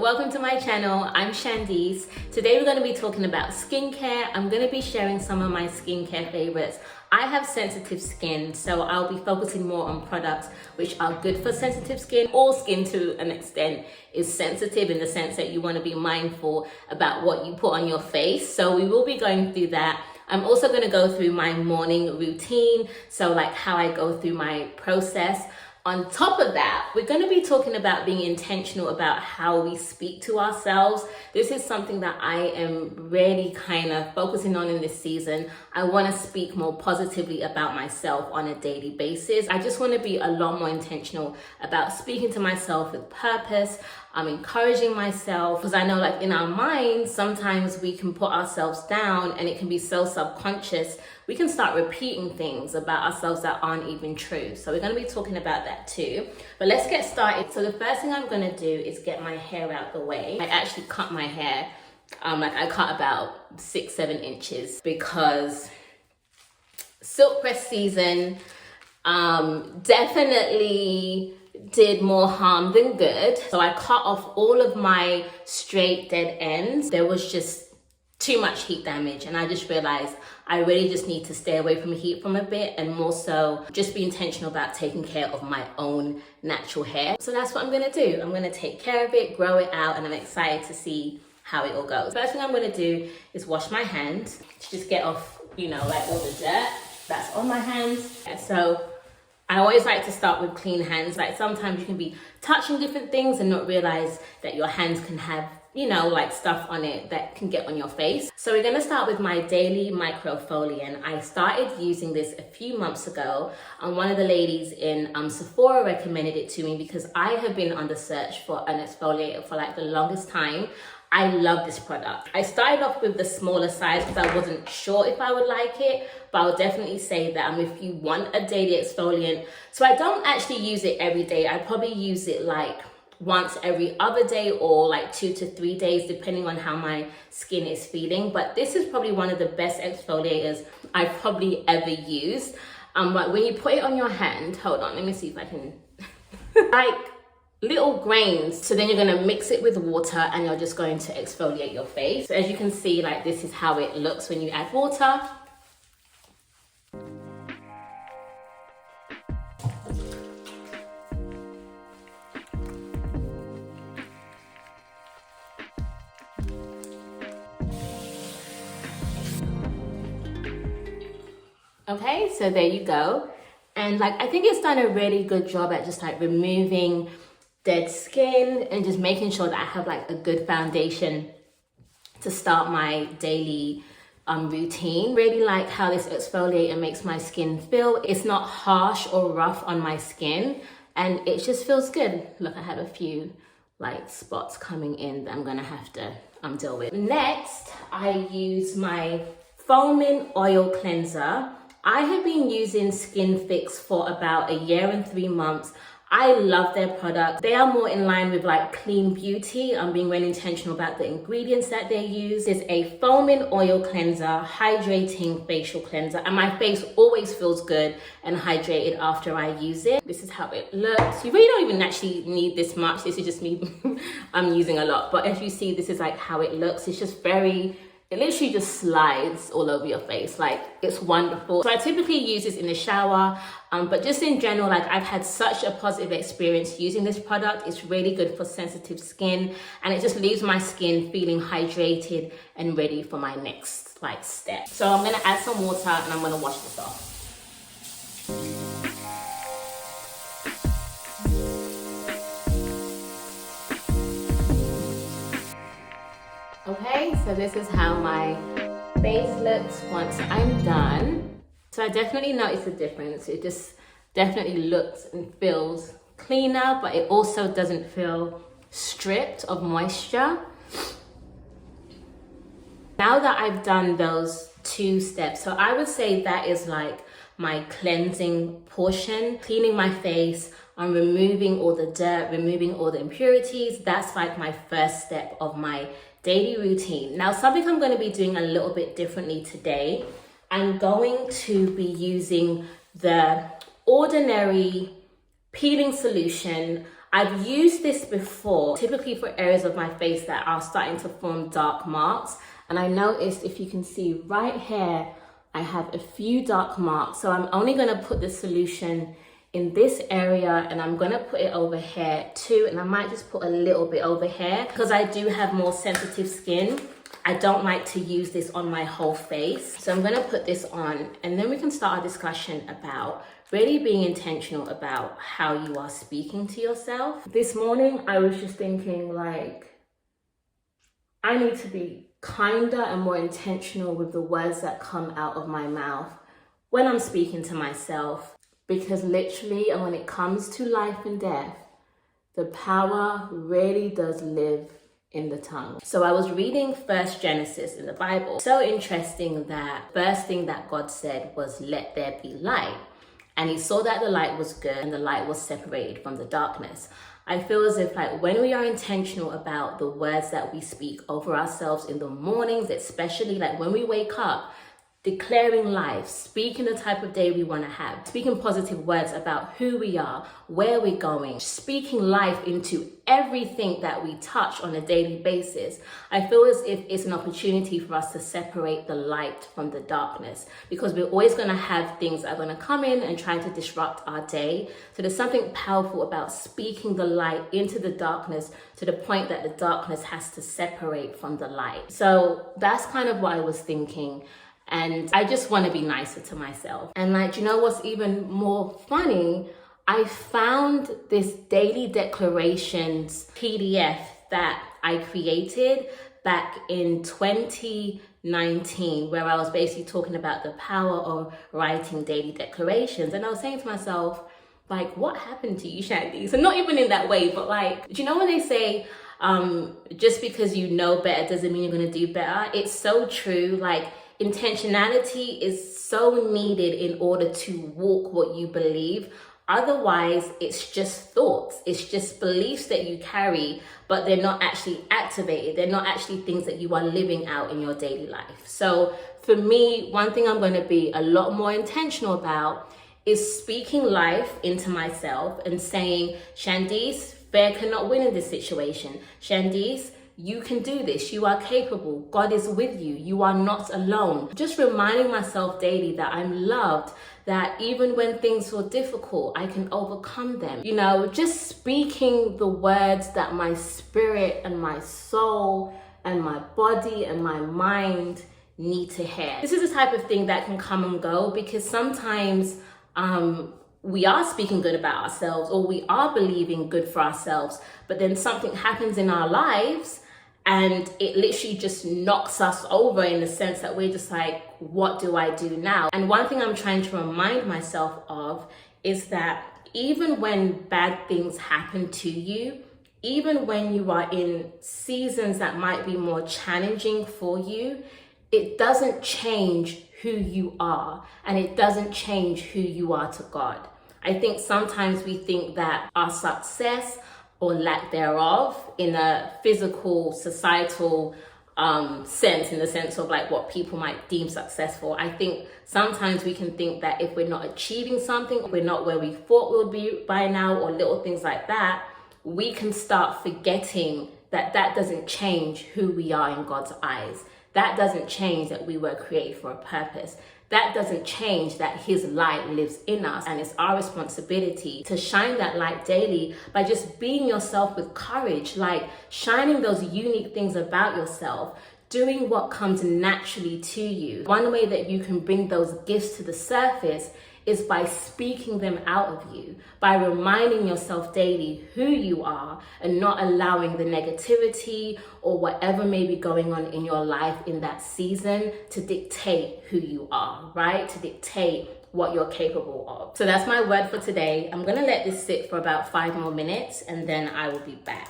welcome to my channel. I'm Shandice. Today we're going to be talking about skincare. I'm going to be sharing some of my skincare favorites. I have sensitive skin, so I'll be focusing more on products which are good for sensitive skin. All skin to an extent is sensitive in the sense that you want to be mindful about what you put on your face. So we will be going through that. I'm also going to go through my morning routine, so like how I go through my process. On top of that, we're going to be talking about being intentional about how we speak to ourselves. This is something that I am really kind of focusing on in this season. I want to speak more positively about myself on a daily basis. I just want to be a lot more intentional about speaking to myself with purpose. I'm encouraging myself because I know like in our minds, sometimes we can put ourselves down and it can be so subconscious. We can start repeating things about ourselves that aren't even true. So we're going to be talking about that too. But let's get started. So the first thing I'm going to do is get my hair out the way. I actually cut my hair. I cut about 6-7 inches because silk press season definitely did more harm than good. So I cut off all of my straight dead ends. There was just too much heat damage, and I just realized I really just need to stay away from heat from a bit, and more so just be intentional about taking care of my own natural hair. So that's what I'm gonna do. I'm gonna take care of it, grow it out, and I'm excited to see how it all goes. First thing I'm gonna do is wash my hands to just get off, like all the dirt that's on my hands. And so I always like to start with clean hands. Like sometimes you can be touching different things and not realize that your hands can have like stuff on it that can get on your face. So we're gonna start with my daily microfoliant. I started using this a few months ago, and one of the ladies in Sephora recommended it to me because I have been on the search for an exfoliator for like the longest time. I love this product. I started off with the smaller size because I wasn't sure if I would like it, but I'll definitely say that if you want a daily exfoliant. So I don't actually use it every day. I probably use it like once every other day or like 2 to 3 days, depending on how my skin is feeling. But this is probably one of the best exfoliators I've probably ever used. But when you put it on your hand, hold on, let me see if I can, like little grains. So then you're gonna mix it with water and you're just going to exfoliate your face. So as you can see, like this is how it looks when you add water. Okay, so there you go. And like, I think it's done a really good job at just like removing dead skin and just making sure that I have like a good foundation to start my daily routine. Really like how this exfoliator makes my skin feel. It's not harsh or rough on my skin, and it just feels good. Look, I have a few like spots coming in that I'm gonna have to deal with. Next, I use my foaming oil cleanser. I have been using Skin Fix for about 1 year and 3 months. I love their product. They are more in line with like clean beauty. I'm being really intentional about the ingredients that they use. It's a foaming oil cleanser, hydrating facial cleanser, and my face always feels good and hydrated after I use it. This is how it looks. You really don't even actually need this much. This is just me, I'm using a lot. But as you see, this is like how it looks. It's just it literally just slides all over your face. Like, it's wonderful. So I typically use this in the shower, but just in general, like I've had such a positive experience using this product. It's really good for sensitive skin, and it just leaves my skin feeling hydrated and ready for my next like step. So I'm gonna add some water and I'm gonna wash this off. Okay, so this is how my face looks once I'm done. So I definitely notice a difference. It just definitely looks and feels cleaner, but it also doesn't feel stripped of moisture. Now that I've done those 2 steps, so I would say that is like my cleansing portion, cleaning my face, I'm removing all the dirt, removing all the impurities. That's like my first step of my daily routine. Now, something I'm going to be doing a little bit differently today, I'm going to be using the Ordinary peeling solution. I've used this before, typically for areas of my face that are starting to form dark marks. And I noticed, if you can see right here, I have a few dark marks. So I'm only gonna put the solution in this area, and I'm gonna put it over here too. And I might just put a little bit over here because I do have more sensitive skin. I don't like to use this on my whole face. So I'm gonna put this on, and then we can start a discussion about really being intentional about how you are speaking to yourself. This morning, I was just thinking, like, I need to be kinder and more intentional with the words that come out of my mouth when I'm speaking to myself, because literally, and when it comes to life and death, the power really does live in the tongue. So I was reading First Genesis in the Bible. So interesting that first thing that God said was, let there be light. And he saw that the light was good and the light was separated from the darkness. I feel as if, like, when we are intentional about the words that we speak over ourselves in the mornings, especially like when we wake up, declaring life, speaking the type of day we want to have, speaking positive words about who we are, where we're going, speaking life into everything that we touch on a daily basis. I feel as if it's an opportunity for us to separate the light from the darkness, because we're always going to have things that are going to come in and try to disrupt our day. So there's something powerful about speaking the light into the darkness to the point that the darkness has to separate from the light. So that's kind of what I was thinking. And I just want to be nicer to myself. And like, you know what's even more funny? I found this daily declarations PDF that I created back in 2019, where I was basically talking about the power of writing daily declarations. And I was saying to myself, like, what happened to you, Shandy? So not even in that way, but like, do you know when they say, just because you know better doesn't mean you're going to do better? It's so true. Like, intentionality is so needed in order to walk what you believe. Otherwise, it's just thoughts. It's just beliefs that you carry, but they're not actually activated. They're not actually things that you are living out in your daily life. So for me, one thing I'm going to be a lot more intentional about is speaking life into myself and saying, Shandice, fear cannot win in this situation. Shandice, you can do this. You are capable. God is with you. You are not alone. Just reminding myself daily that I'm loved, that even when things feel difficult, I can overcome them. You know, just speaking the words that my spirit and my soul and my body and my mind need to hear. This is the type of thing that can come and go, because sometimes we are speaking good about ourselves, or we are believing good for ourselves, but then something happens in our lives and it literally just knocks us over, in the sense that we're just like, what do I do now? And one thing I'm trying to remind myself of is that even when bad things happen to you, even when you are in seasons that might be more challenging for you, it doesn't change who you are, and it doesn't change who you are to God. I think sometimes we think that our success or lack thereof, in a physical, societal sense, in the sense of like what people might deem successful, I think sometimes we can think that if we're not achieving something, if we're not where we thought we would be by now, or little things like that, we can start forgetting that that doesn't change who we are in God's eyes. That doesn't change that we were created for a purpose. That doesn't change that his light lives in us, and it's our responsibility to shine that light daily by just being yourself with courage, like shining those unique things about yourself, doing what comes naturally to you. One way that you can bring those gifts to the surface is by speaking them out of you, by reminding yourself daily who you are, and not allowing the negativity or whatever may be going on in your life in that season to dictate who you are, right? To dictate what you're capable of. So that's my word for today. I'm gonna let this sit for about 5 more minutes and then I will be back.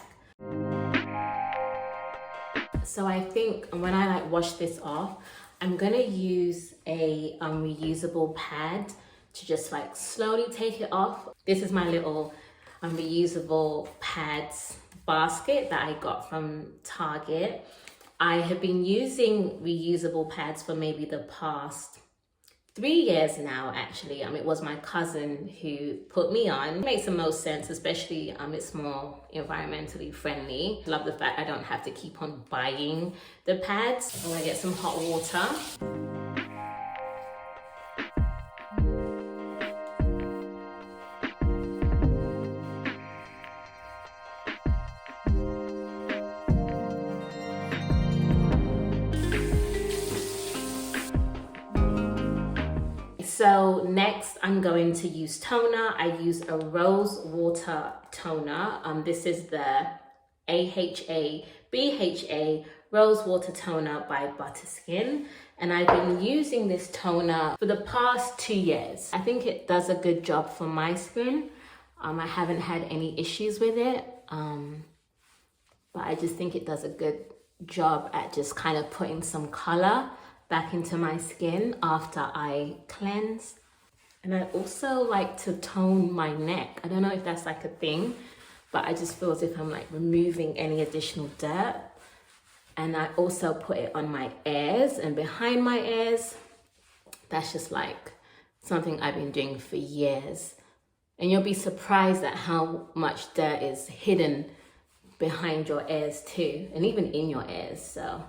So I think when I like wash this off, I'm gonna use a reusable pad to just like slowly take it off. This is my little reusable pads basket that I got from Target. I have been using reusable pads for maybe the past 3 years now, actually. It was my cousin who put me on. It makes the most sense, especially it's more environmentally friendly. Love the fact I don't have to keep on buying the pads. I'm gonna get some hot water. So next I'm going to use toner. I use a rose water toner. This is the AHA BHA Rose Water Toner by Butterskin. And I've been using this toner for the past 2 years. I think it does a good job for my skin. I haven't had any issues with it. But I just think it does a good job at just kind of putting some color back into my skin after I cleanse. And I also like to tone my neck. I don't know if that's like a thing, but I just feel as if I'm like removing any additional dirt. And I also put it on my ears and behind my ears. That's just like something I've been doing for years. And you'll be surprised at how much dirt is hidden behind your ears too, and even in your ears. So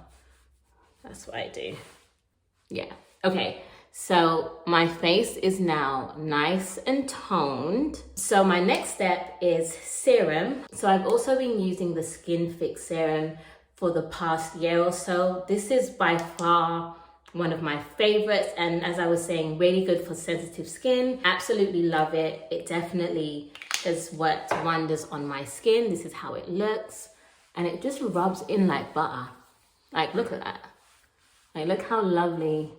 that's what I do. Yeah, okay, so my face is now nice and toned. So my next step is serum. So I've also been using the Skin Fix serum for the past year or so. This is by far one of my favorites, and as I was saying, really good for sensitive skin. Absolutely love it. It definitely has worked wonders on my skin. This is how it looks, and it just rubs in like butter. Like, look at that. Like, look how lovely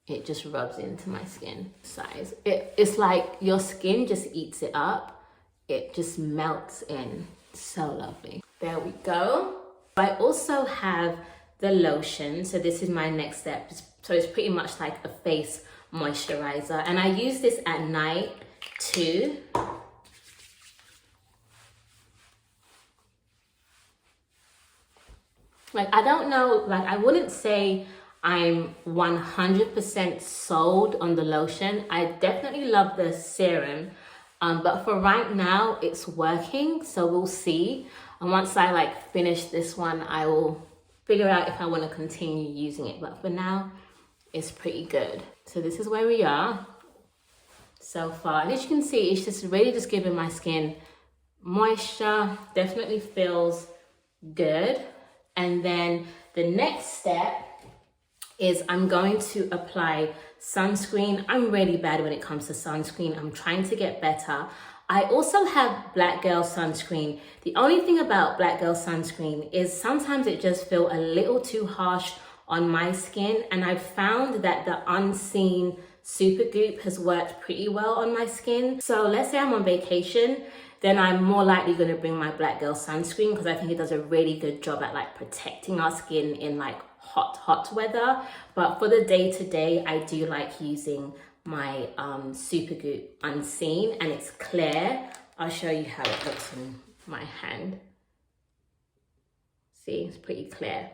it just rubs into my skin size. It's like your skin just eats it up. It just melts in. So lovely. There we go. I also have the lotion. So this is my next step. So it's pretty much like a face moisturizer. And I use this at night too. Like, I don't know, like I wouldn't say I'm 100% sold on the lotion. I definitely love the serum, but for right now, it's working, so we'll see. And once I like finish this one, I will figure out if I want to continue using it. But for now, it's pretty good. So this is where we are so far. And as you can see, it's just really just giving my skin moisture. Definitely feels good. And then the next step is I'm going to apply sunscreen. I'm really bad when it comes to sunscreen. I'm trying to get better. I also have Black Girl sunscreen. The only thing about Black Girl sunscreen is sometimes it just feels a little too harsh on my skin. And I've found that the Unseen Supergoop has worked pretty well on my skin. So let's say I'm on vacation, then I'm more likely going to bring my Black Girl sunscreen because I think it does a really good job at like protecting our skin in like hot weather. But for the day-to-day, I do like using my Supergoop Unseen, and it's clear. I'll show you how it looks in my hand. See, it's pretty clear.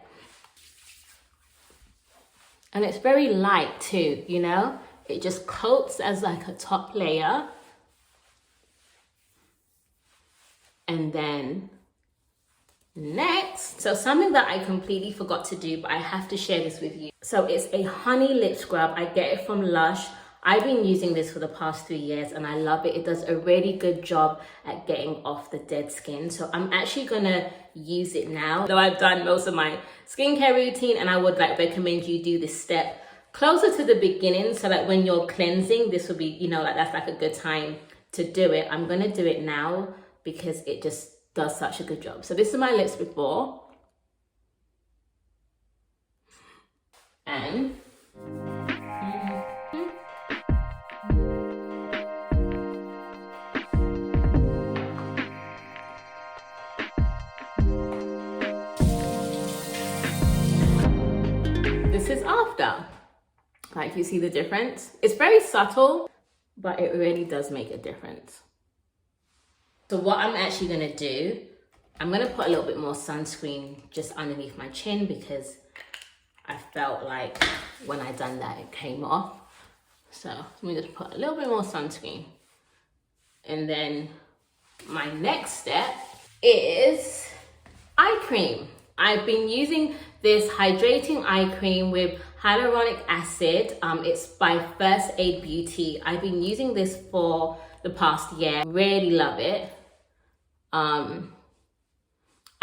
And it's very light too, you know? It just coats as like a top layer. And then next, so something that I completely forgot to do, but I have to share this with you. So it's a honey lip scrub. I get it from Lush. I've been using this for the past 3 years and I love it. It does a really good job at getting off the dead skin. So I'm actually gonna use it now. Though I've done most of my skincare routine, and I would like recommend you do this step closer to the beginning so that when you're cleansing, this will be, you know, like that's like a good time to do it. I'm gonna do it now because it just does such a good job. So this is my lips before. And this is after. Like, you see the difference? It's very subtle, but it really does make a difference. So what I'm actually gonna do, I'm gonna put a little bit more sunscreen just underneath my chin because I felt like when I done that, it came off. So let me just put a little bit more sunscreen. And then my next step is eye cream. I've been using this hydrating eye cream with hyaluronic acid. It's by First Aid Beauty. I've been using this for the past year. Really love it.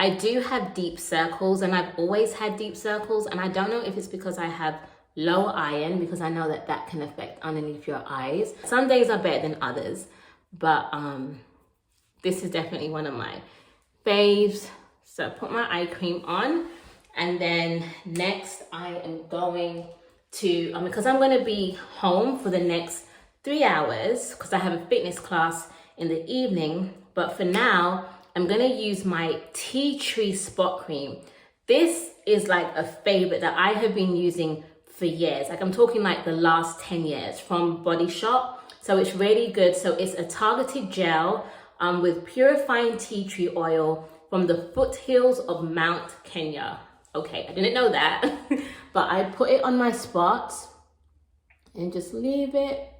I do have deep circles, and I've always had deep circles, and I don't know if it's because I have low iron, because I know that that can affect underneath your eyes. Some days are better than others, but this is definitely one of my faves. So I put my eye cream on, and then next I am going to, because I'm going to be home for the next 3 hours, because I have a fitness class in the evening. But for now, I'm going to use my Tea Tree Spot Cream. This is like a favorite that I have been using for years. Like I'm talking like the last 10 years, from Body Shop. So it's really good. So it's a targeted gel with purifying tea tree oil from the foothills of Mount Kenya. Okay, I didn't know that, but I put it on my spots and just leave it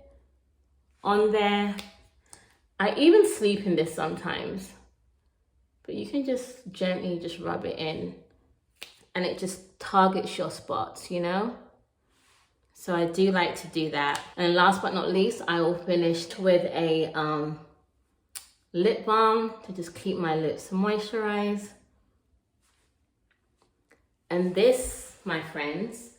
on there. I even sleep in this sometimes, but you can just gently just rub it in, and it just targets your spots, you know? So I do like to do that. And last but not least, I will finish with a lip balm to just keep my lips moisturized. And this, my friends,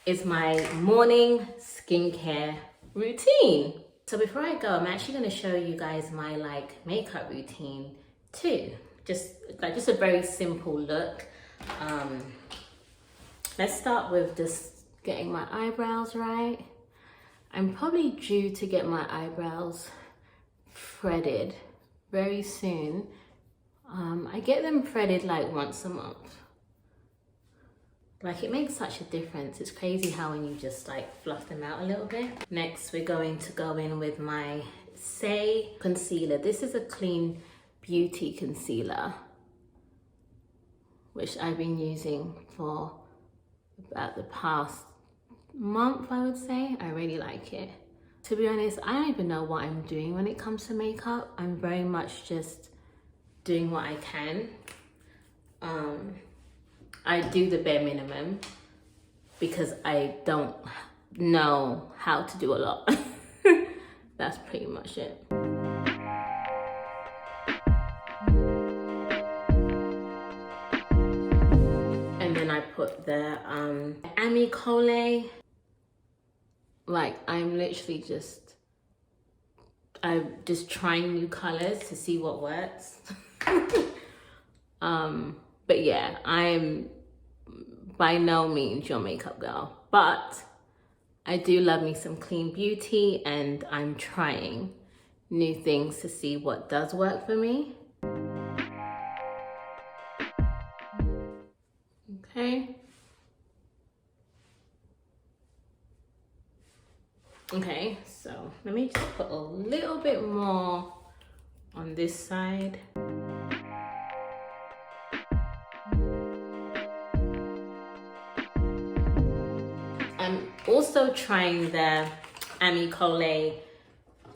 is my morning skincare routine. So before I go, I'm actually going to show you guys my like makeup routine too. Just a very simple look. Let's start with just getting my eyebrows right. I'm probably due to get my eyebrows threaded very soon. I get them threaded like once a month. Like it makes such a difference. It's crazy how when you just like fluff them out a little bit. Next, we're going to go in with my Say concealer. This is a Clean Beauty concealer, which I've been using for about the past month, I would say. I really like it. To be honest, I don't even know what I'm doing when it comes to makeup. I'm very much just doing what I can. I do the bare minimum because I don't know how to do a lot. That's pretty much it. And then I put the Amicole. Like I'm just trying new colors to see what works. But yeah, I'm by no means your makeup girl, but I do love me some Clean Beauty, and I'm trying new things to see what does work for me. Okay. Okay, so let me just put a little bit more on this side. I'm also trying the Amicole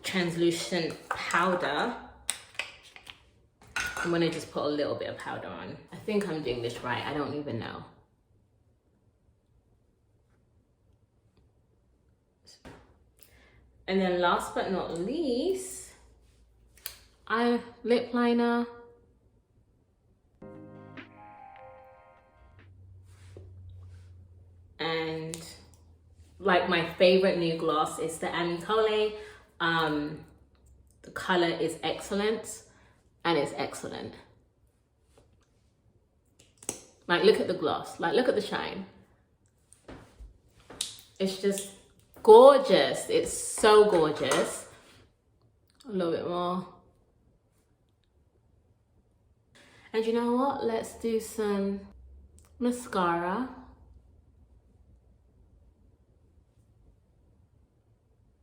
translucent powder. I'm gonna just put a little bit of powder on. I think I'm doing this right, I don't even know. And then last but not least, lip liner. And like my favorite new gloss is the Amicole. The color is Excellence, and it's excellent. Like look at the gloss, like look at the shine. It's just gorgeous. It's so gorgeous. A little bit more. And you know what? Let's do some mascara.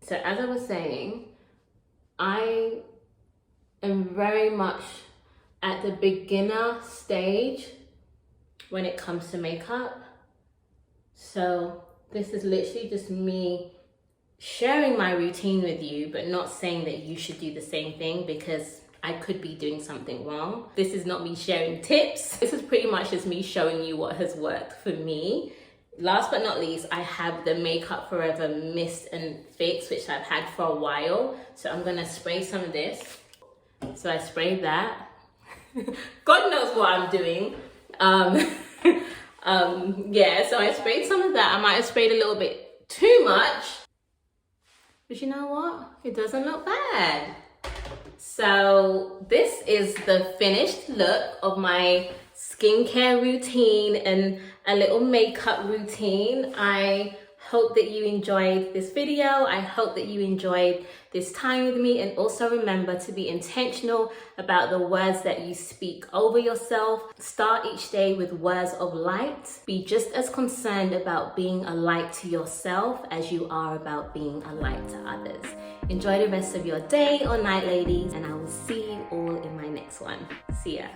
So as I was saying, I am very much at the beginner stage when it comes to makeup. So this is literally just me sharing my routine with you, but not saying that you should do the same thing, because I could be doing something wrong. This is not me sharing tips. This is pretty much just me showing you what has worked for me. Last but not least, I have the Makeup Forever Mist and Fix, which I've had for a while. So I'm gonna spray some of this. So I sprayed that. God knows what I'm doing. Yeah, so I sprayed some of that. I might have sprayed a little bit too much, but you know what? It doesn't look bad. So this is the finished look of my skincare routine and a little makeup routine. I hope that you enjoyed this video. I hope that you enjoyed this time with me, and also remember to be intentional about the words that you speak over yourself. Start each day with words of light. Be just as concerned about being a light to yourself as you are about being a light to others. Enjoy the rest of your day or night, ladies, and I will see you all in my next one. See ya.